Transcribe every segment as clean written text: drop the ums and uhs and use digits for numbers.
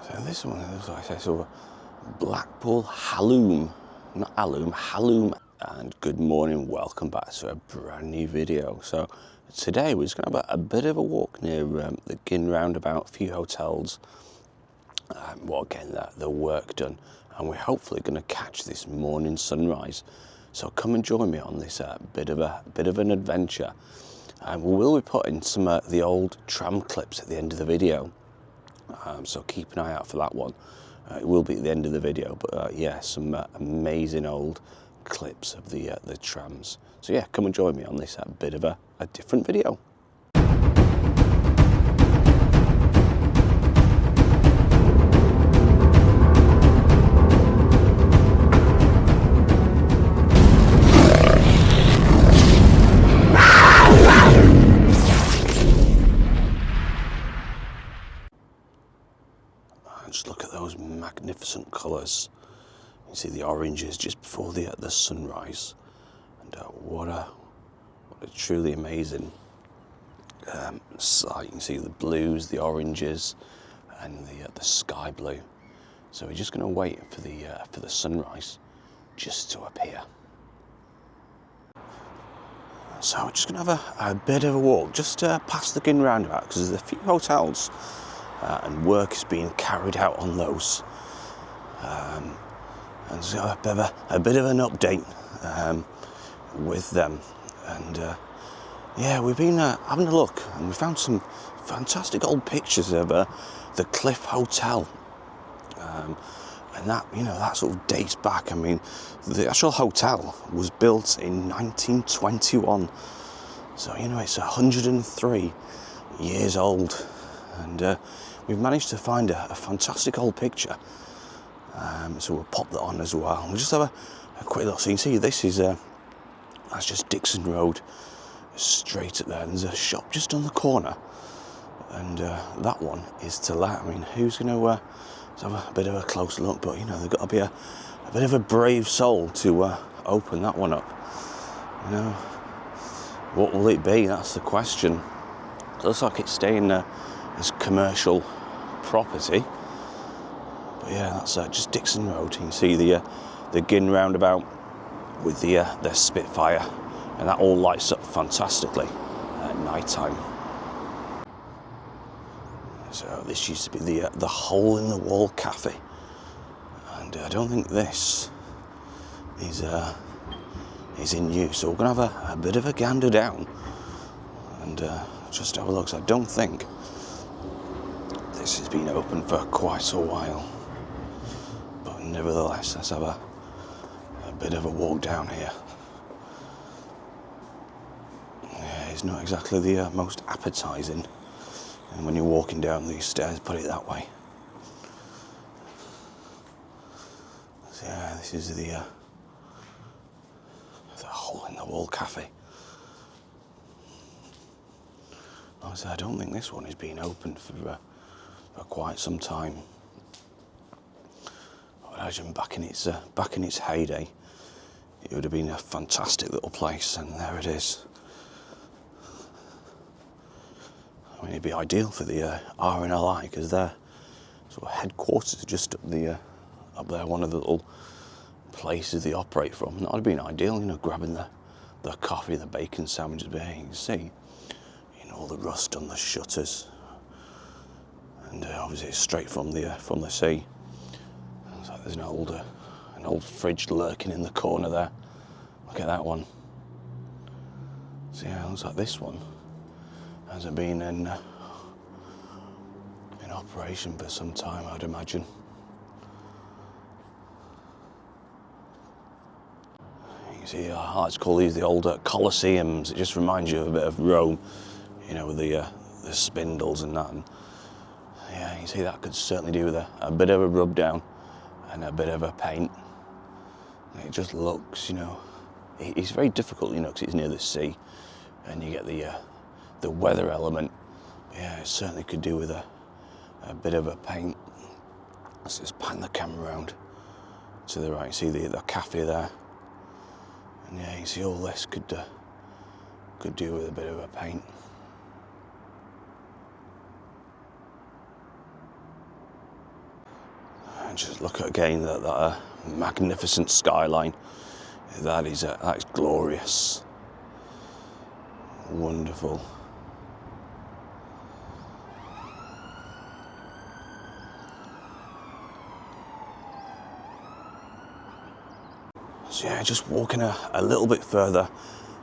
So this one looks like it's sort of Blackpool Halloum, not Alum, Halloum. And good morning, welcome back to a brand new video. So today we're just going to have a bit of a walk near the Gin roundabout, a few hotels, getting the work done, and we're hopefully going to catch this morning sunrise. So come and join me on this bit of an adventure. And we will be putting some of the old Tram clips at the end of the video. So keep an eye out for that one. It will be at the end of the video, but yeah, some amazing old clips of the trams. So yeah, come and join me on this bit of a different video. Just look at those magnificent colours. You see the oranges just before the sunrise, and what a truly amazing sight. You can see the blues, the oranges, and the sky blue. So we're just going to wait for the sunrise just to appear. So we're just going to have a bit of a walk just past the Gin roundabout, because there's a few hotels and work is being carried out on those. And so a bit of an update with them. And yeah, we've been having a look, and we found some fantastic old pictures of the Cliff Hotel. And that sort of dates back. I mean, the actual hotel was built in 1921. So, it's 103 years old. And we've managed to find a fantastic old picture. So we'll pop that on as well. We'll just have a quick look. So you can see this is that's just Dixon Road, straight up there. And there's a shop just on the corner, and that one is to let. I mean, who's going to have a bit of a close look? But there's got to be a bit of a brave soul to open that one up. What will it be? That's the question. It looks like it's staying as commercial property. But yeah, that's just Dixon Road. You can see the Gin roundabout with the Spitfire, and that all lights up fantastically at night time. So this used to be the hole in the wall cafe, and I don't think this is in use. So we're gonna have a bit of a gander down and just have a look. So I don't think this has been open for quite a while. But nevertheless, let's have a bit of a walk down here. Yeah, it's not exactly the most appetising, and when you're walking down these stairs, put it that way. So yeah, this is the hole in the wall cafe. Like I said, I don't think this one has been open for quite some time. I imagine back in its heyday, it would have been a fantastic little place, and there it is. I mean, it'd be ideal for the RNLI, because their sort of headquarters are just up there, one of the little places they operate from. That would have been ideal, grabbing the coffee and the bacon sandwiches. But here you can see, all the rust on the shutters, and obviously it's straight from the sea. Looks like there's an old fridge lurking in the corner there. Look at that one. So yeah, it looks like this one hasn't been in operation for some time, I'd imagine. You can see, I like to call these the old Colosseums. It just reminds you of a bit of Rome, with the spindles and that. And yeah, you can see that could certainly do with a bit of a rub down and a bit of a paint. It just looks, it's very difficult, because it's near the sea, and you get the weather element. But yeah, it certainly could do with a bit of a paint. Let's just pan the camera around to the right. You see the cafe there, and yeah, you see all this could do with a bit of a paint. And just look at again that magnificent skyline. That is glorious. Wonderful. So yeah, just walking a little bit further,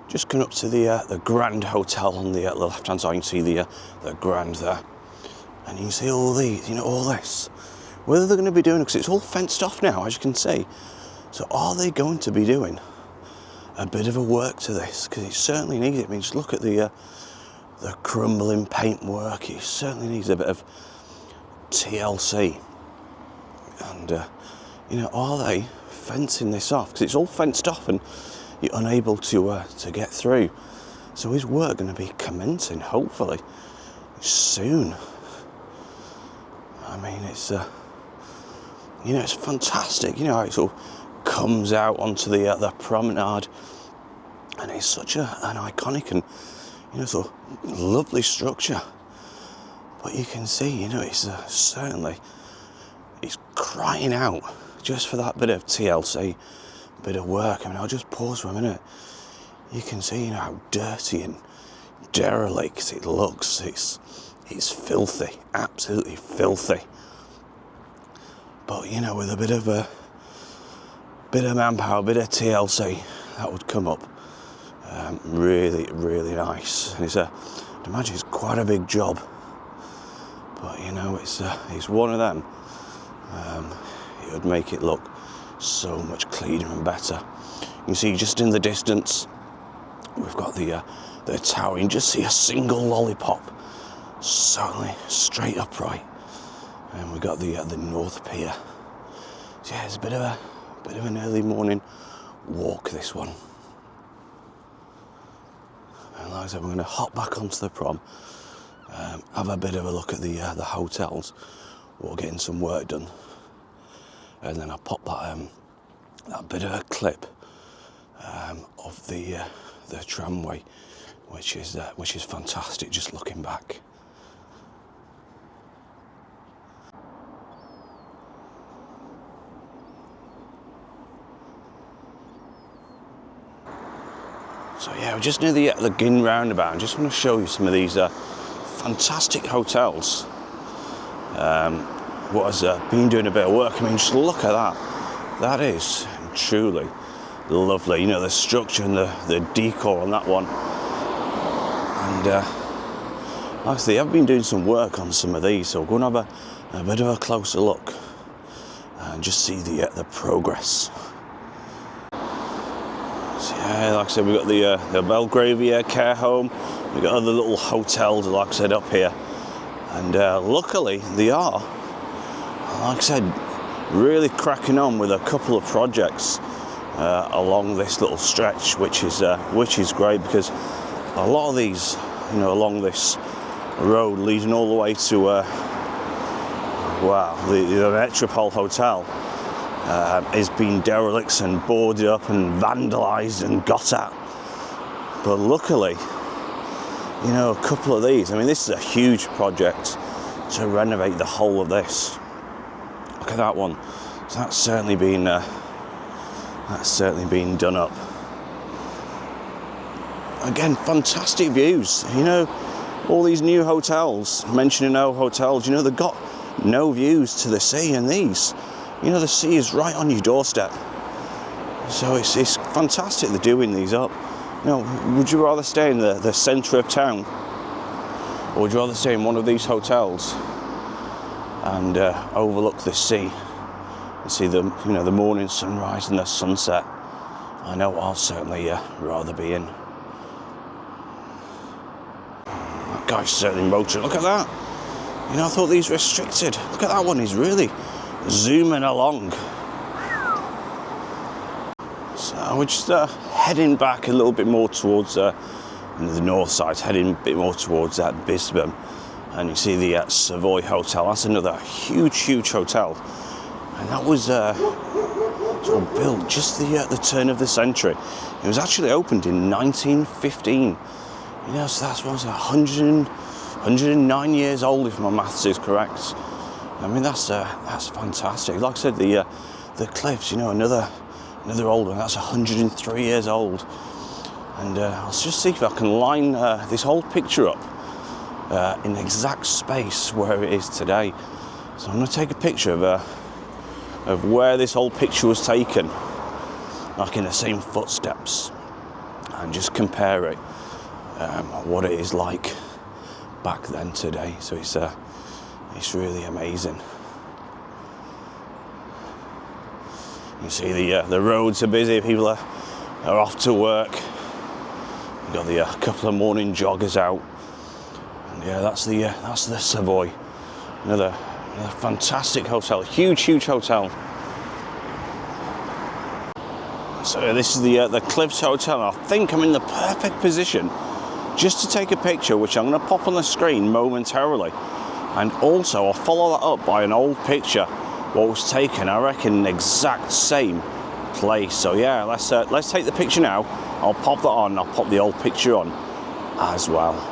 just coming up to the Grand Hotel on the left-hand side. You can see the Grand there, and you can see all these, all this. Whether they're going to be doing, because it's all fenced off now, as you can see. So are they going to be doing a bit of a work to this? Because it certainly needs it. I mean, just look at the crumbling paintwork. It certainly needs a bit of TLC. And are they fencing this off? Because it's all fenced off and you're unable to get through. So is work going to be commencing? Hopefully soon. I mean, it's it's fantastic. How it sort of comes out onto the promenade, and it's such an iconic and sort of lovely structure. But you can see, it's certainly it's crying out just for that bit of TLC, bit of work. I mean, I'll just pause for a minute. You can see, how dirty and derelict it looks. It's filthy, absolutely filthy. But with a bit of manpower, a bit of TLC, that would come up really, really nice. And I'd imagine it's quite a big job. But it's one of them. It would make it look so much cleaner and better. You can see just in the distance, we've got the tower. You can just see a single lollipop, certainly straight upright. And we've got the North Pier. So yeah, it's a bit of an early morning walk, this one. And like I said, we're going to hop back onto the prom, have a bit of a look at the hotels. We're getting some work done, and then I'll pop that bit of a clip of the tramway, which is fantastic. Just looking back. So yeah, we're just near the Gin roundabout. I just want to show you some of these fantastic hotels. What has been doing a bit of work. I mean, just look at that. That is truly lovely. The structure and the decor on that one. And like I say, I've been doing some work on some of these, so we're going to have a bit of a closer look and just see the progress. So yeah, like I said, we've got the Belgravia care home. We've got other little hotels, like I said, up here. And luckily, they are, like I said, really cracking on with a couple of projects along this little stretch, which is great, because a lot of these, along this road leading all the way to the Metropole Hotel is being derelict and boarded up and vandalised and got at. But luckily, a couple of these. I mean, this is a huge project to renovate the whole of this. Look at that one. So that's certainly been done up. Again, fantastic views. All these new hotels, mentioning no hotels, they've got no views to the sea, and these, the sea is right on your doorstep. So it's fantastic they're doing these up. Would you rather stay in the centre of town, or would you rather stay in one of these hotels and overlook the sea and see the morning sunrise and the sunset? I know I'll certainly rather be in. That guy's certainly motoring. Look at that. I thought these were restricted. Look at that one. He's really zooming along. So we're just heading back a little bit more towards the north side, heading a bit more towards Bisbam. And you see the Savoy Hotel. That's another huge hotel. And that was sort of built just the turn of the century. It was actually opened in 1915. So that's 109 years old, if my maths is correct. I mean, that's fantastic. Like I said, the cliffs, you know, another old one. That's 103 years old. And I'll just see if I can line this whole picture up in the exact space where it is today. So I'm going to take a picture of where this whole picture was taken, like in the same footsteps, and just compare it, what it is like back then today. So it's really amazing. You see the roads are busy, people are off to work. We've got the couple of morning joggers out. And yeah, that's the Savoy. Another fantastic hotel, huge hotel. So this is the Cliffs Hotel. I think I'm in the perfect position just to take a picture, which I'm going to pop on the screen momentarily. And also I'll follow that up by an old picture, what was taken, I reckon, exact same place. So yeah, let's take the picture now. I'll pop that on, I'll pop the old picture on as well.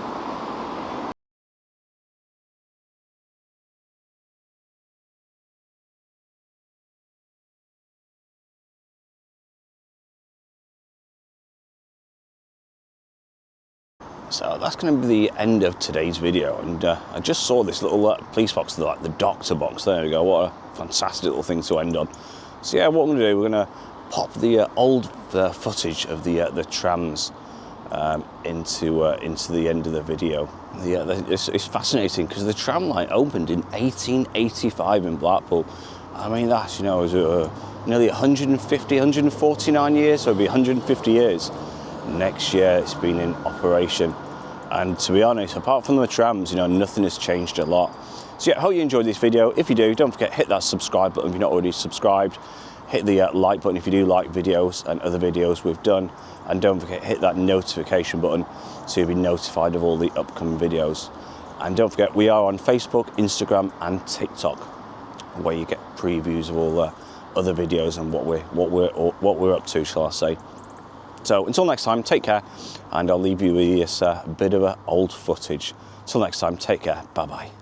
So that's going to be the end of today's video, and I just saw this little police box, like the doctor box. There we go. What a fantastic little thing to end on. So yeah, what we're going to do, we're going to pop the old footage of the trams into the end of the video. Yeah, it's fascinating because the tram line opened in 1885 in Blackpool. I mean, that's, you know, it was nearly 149 years, so it'll be 150 years. Next year it's been in operation, and to be honest, apart from the trams, you know, nothing has changed a lot. So yeah, I hope you enjoyed this video. If you do, don't forget, hit that subscribe button if you're not already subscribed. Hit the like button if you do like videos and other videos we've done, and don't forget, hit that notification button so you'll be notified of all the upcoming videos. And don't forget, we are on Facebook, Instagram and TikTok, where you get previews of all the other videos and what we're up to, shall I say. So until next time, take care, and I'll leave you with this bit of old footage. Till next time, take care. Bye bye.